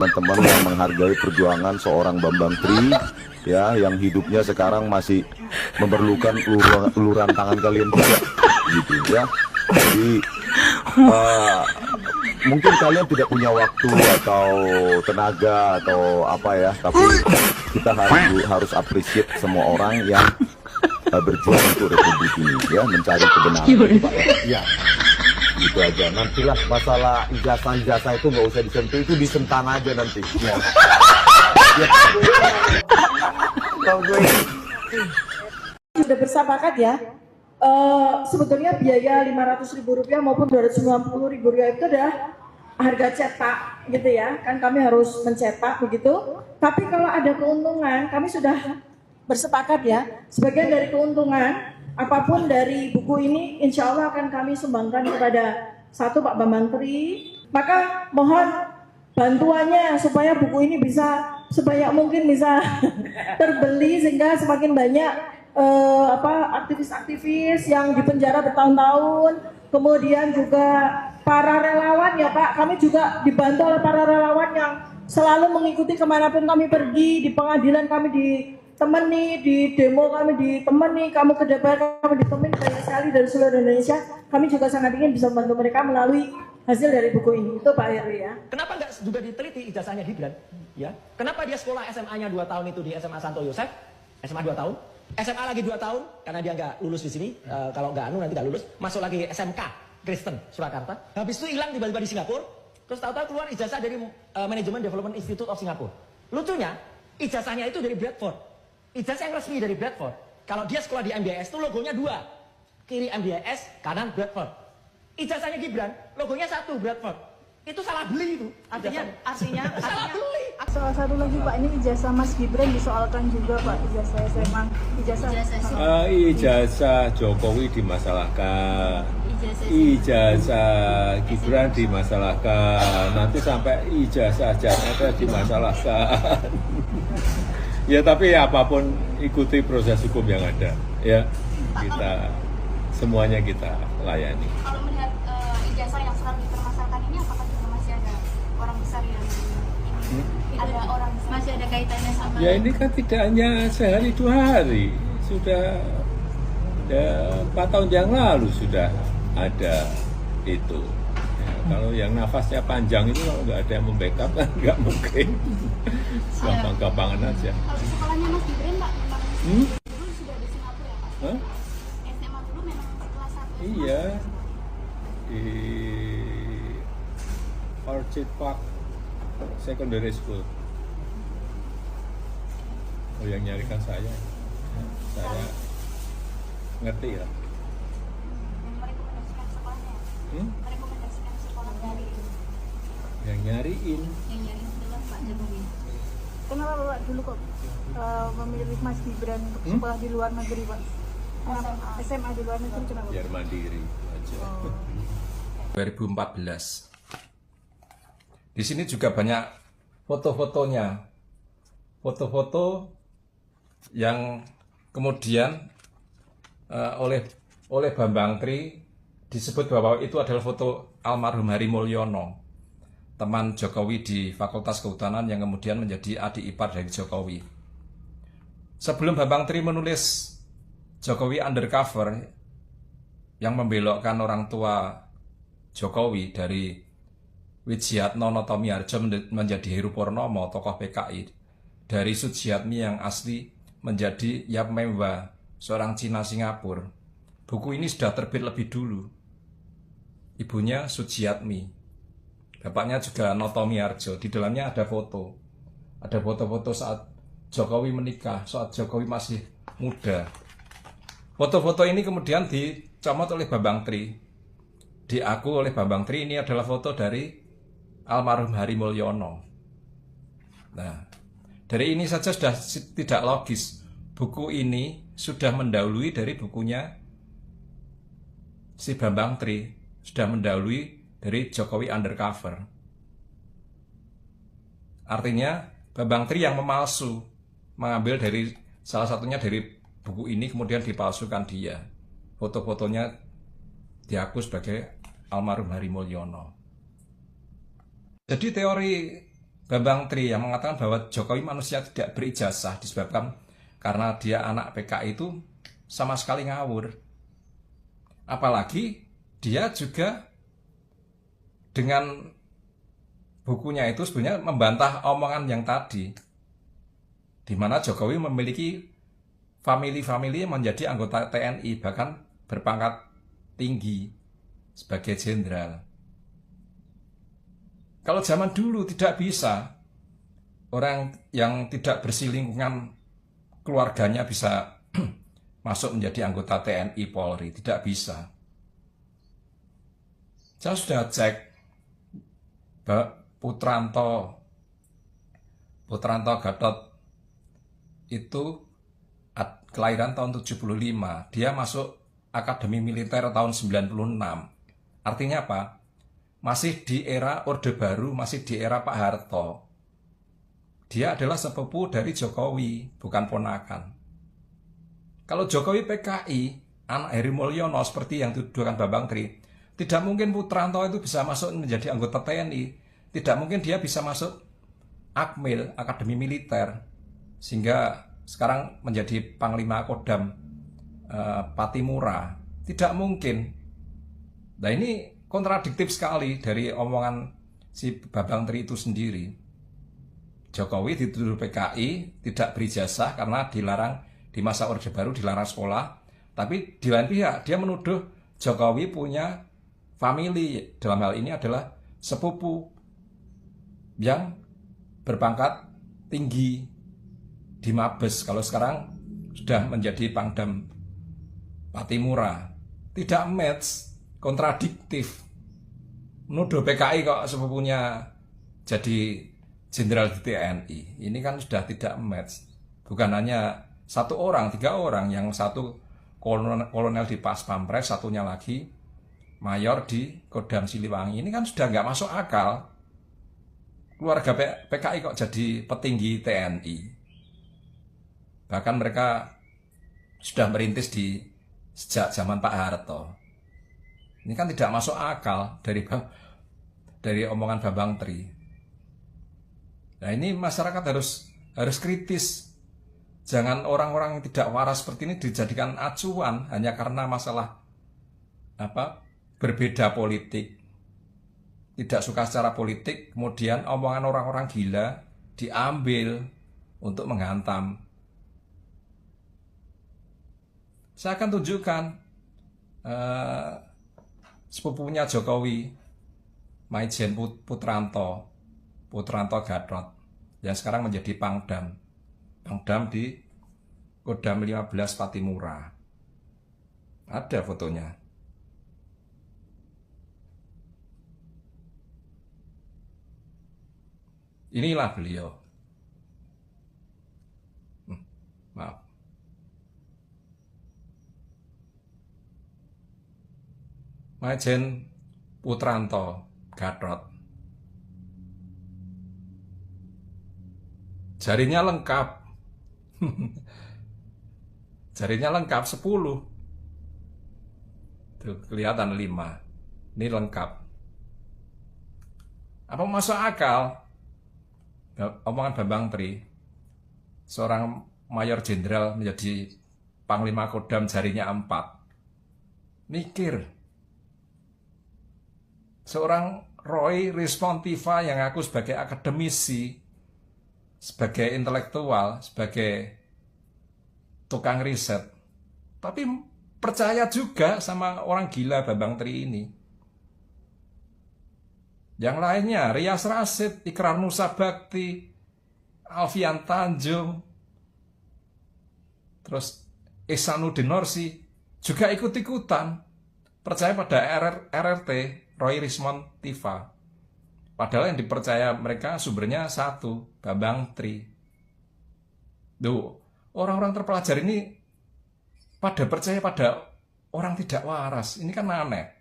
teman-teman yang menghargai perjuangan seorang Bambang Tri, ya, yang hidupnya sekarang masih memerlukan uluran tangan kalian juga, gitu ya. Jadi mungkin kalian tidak punya waktu atau tenaga atau apa ya, tapi kita harus appreciate semua orang yang berjuang untuk Republik ini, ya, mencari kebenaran, Pak, ya. Gitu aja. Nantilah masalah ijazah itu nggak usah disentuh, itu disentan aja nanti. Ya. Ya. Sudah bersepakat ya. Sebetulnya biaya Rp500.000 maupun Rp290.000 itu adalah harga cetak, gitu ya. Kan kami harus mencetak begitu. Tapi kalau ada keuntungan, kami sudah bersepakat ya. Sebagian dari keuntungan apapun dari buku ini insya Allah akan kami sumbangkan kepada Pak Bambang Tri. Maka mohon bantuannya supaya buku ini bisa sebanyak mungkin bisa terbeli sehingga semakin banyak aktivis-aktivis yang dipenjara bertahun-tahun. Kemudian juga para relawan ya Pak, kami juga dibantu oleh para relawan yang selalu mengikuti kemanapun kami pergi. Di pengadilan kami ditemani, di demo kami ditemani, kamu ke DPR kami ditemani, banyak sekali dari seluruh Indonesia. Kami juga sangat ingin bisa membantu mereka melalui hasil dari buku ini. Itu Pak Heru ya. Kenapa nggak juga diteliti ijazahnya Gibran? Ya, kenapa dia sekolah SMA-nya 2 tahun itu di SMA Santo Yosef, SMA 2 tahun, SMA lagi 2 tahun karena dia nggak lulus di sini. Kalau nggak nanti nggak lulus, masuk lagi SMK Kristen Surakarta. Habis itu hilang tiba-tiba di Singapura. Terus tahu-tahu keluar ijazah dari Management Development Institute of Singapore. Lucunya, ijazahnya itu dari Bradford. Ijazah yang resmi dari Bradford. Kalau dia sekolah di MBS itu logonya 2. Kiri MBS, kanan Bradford. Ijazahnya Gibran, logonya 1 Bradford. Itu salah beli itu. Artinya salah beli. Salah satu lagi Pak, ini ijazah Mas Gibran disoalkan juga Pak, ijazah SMA, ijazah Jokowi dimasalahkan, ijazah Gibran dimasalahkan, nanti sampai ijazah Janata dimasalahkan. Ya tapi apapun ikuti proses hukum yang ada, ya kita semuanya kita layani. Kalau melihat ijazah yang sekarang dipermasalahkan ini, apakah juga masih ada orang besar yang ini? Ada orang besar, masih ada kaitannya sama? Ya ini kan tidak hanya sehari 2 hari, sudah 4 tahun yang lalu sudah ada itu. Ya, kalau yang nafasnya panjang itu kalau nggak ada yang membackup kan nggak mungkin. Gampang-gampangan aja. Kalau sekolahnya Mas Gibran Pak, memang dulu sudah di Singapura ya Pak? Hah? SMA dulu memang kelas 1 Iya, di Orchid Park Secondary School. Oh, yang nyarikan saya ngerti ya. yang merekomendasikan sekolahnya ya? Merekomendasikan sekolah dari Yang nyariin. yang nyari adalah Pak Jokowi. Kenapa Bapak dulu kok memilih Mas Gibran untuk sekolah di luar negeri Pak? SMA di luar negeri kenapa? Biar mandiri aja. 2014. Di sini juga banyak foto-fotonya, foto-foto yang kemudian oleh Bambang Tri disebut bahwa itu adalah foto almarhum Hari Mulyono, teman Jokowi di Fakultas Kehutanan yang kemudian menjadi adik ipar dari Jokowi. Sebelum Bambang Tri menulis Jokowi Undercover yang membelokkan orang tua Jokowi dari Wijiatno Notomiharjo menjadi Heru Purnomo, tokoh PKI, dari Sujiatmi yang asli menjadi Yap Memwa, seorang Cina Singapura. Buku ini sudah terbit lebih dulu. Ibunya Sujiatmi, bapaknya juga Notomiharjo. Di dalamnya ada foto. Ada foto-foto saat Jokowi menikah, saat Jokowi masih muda. Foto-foto ini kemudian dicomot oleh Bambang Tri. Diaku oleh Bambang Tri ini adalah foto dari almarhum Hari Mulyono. Nah, dari ini saja sudah tidak logis. Buku ini sudah mendahului dari bukunya si Bambang Tri, sudah mendahului dari Jokowi Undercover. Artinya Bambang Tri yang memalsu, mengambil dari salah satunya dari buku ini kemudian dipalsukan dia. Foto-fotonya diaku sebagai almarhum Hari Mulyono. Jadi teori Bambang Tri yang mengatakan bahwa Jokowi manusia tidak berijazah disebabkan karena dia anak PKI itu sama sekali ngawur. Apalagi dia juga dengan bukunya itu sebenarnya membantah omongan yang tadi, di mana Jokowi memiliki famili-famili yang menjadi anggota TNI, bahkan berpangkat tinggi sebagai jenderal. Kalau zaman dulu tidak bisa, orang yang tidak bersih lingkungan keluarganya bisa masuk menjadi anggota TNI Polri, tidak bisa. Saya sudah cek Putranto Gatot itu kelahiran tahun 75, dia masuk Akademi Militer tahun 96. Artinya apa? Masih di era Orde Baru, masih di era Pak Harto. Dia adalah sepupu dari Jokowi, bukan ponakan. Kalau Jokowi PKI, anak Heri Mulyono seperti yang dituduhkan Bambang Tri, tidak mungkin Putranto itu bisa masuk menjadi anggota TNI. Tidak mungkin dia bisa masuk Akmil, Akademi Militer, sehingga sekarang menjadi Panglima Kodam Patimura. Tidak mungkin. Nah ini kontradiktif sekali dari omongan si Bambang Tri itu sendiri. Jokowi dituduh PKI tidak berijazah karena dilarang di masa Orde Baru, dilarang sekolah. Tapi di lain pihak dia menuduh Jokowi punya famili, dalam hal ini adalah sepupu yang berpangkat tinggi di Mabes, kalau sekarang sudah menjadi Pangdam Patimura. Tidak match, kontradiktif. Menuduh PKI kok sepupunya jadi jenderal di TNI. Ini kan sudah tidak match. Bukan hanya satu orang, 3 orang. Yang satu kolonel di Pas Pampres, satunya lagi mayor di Kodam Siliwangi. Ini kan sudah nggak masuk akal. Keluarga PKI kok jadi petinggi TNI. Bahkan mereka sudah merintis sejak zaman Pak Harto. Ini kan tidak masuk akal dari omongan Bambang Tri. Nah ini masyarakat harus kritis. Jangan orang-orang yang tidak waras seperti ini dijadikan acuan hanya karena masalah berbeda politik. Tidak suka secara politik, kemudian omongan orang-orang gila diambil untuk menghantam. Saya akan tunjukkan sepupunya Jokowi, Maijen Putranto Gatot, yang sekarang menjadi Pangdam di Kodam 15 Patimura. Ada fotonya. Inilah beliau. Maaf. Maijen Putranto Gatot. Jarinya lengkap. Jarinya lengkap 10. Tuh, kelihatan 5. Ini lengkap. Apa masuk akal? Omongan Bambang Tri, seorang mayor jenderal menjadi Panglima Kodam jarinya 4. Mikir. Seorang Roy Rismontiva yang aku sebagai akademisi, sebagai intelektual, sebagai tukang riset, tapi percaya juga sama orang gila Bambang Tri ini. Yang lainnya, Rias Rasid, Ikrar Nusa Bakti, Alfian Tanjung, terus Ihsanuddin Nursi, juga ikut-ikutan percaya pada RRT, Roy Rismontiva. Padahal yang dipercaya mereka sumbernya satu, Bambang Tri. Duh, orang-orang terpelajar ini pada percaya pada orang tidak waras. Ini kan aneh.